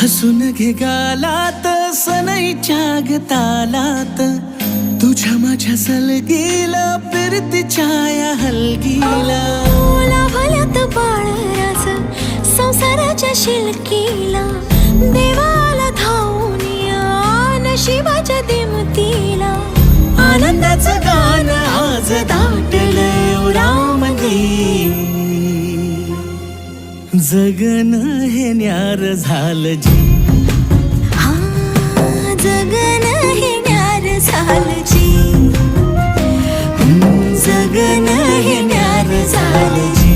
हसून घे गालात सनईच्या ग तालात, तुझ्या माझ्या सलगीला फिरतीच्या या हलगीला. लाभल्यात बाळराज संसाराच्या शिलकीला, देवाला धावून या नशिबाच्या दिमतीला. आनंदाचं गाण आज दाटलंय उरामध्ये, जगन हे न्यार झालं जी. हा जगन हे न्यार झालं जी, जगन हे न्यार झालं जी.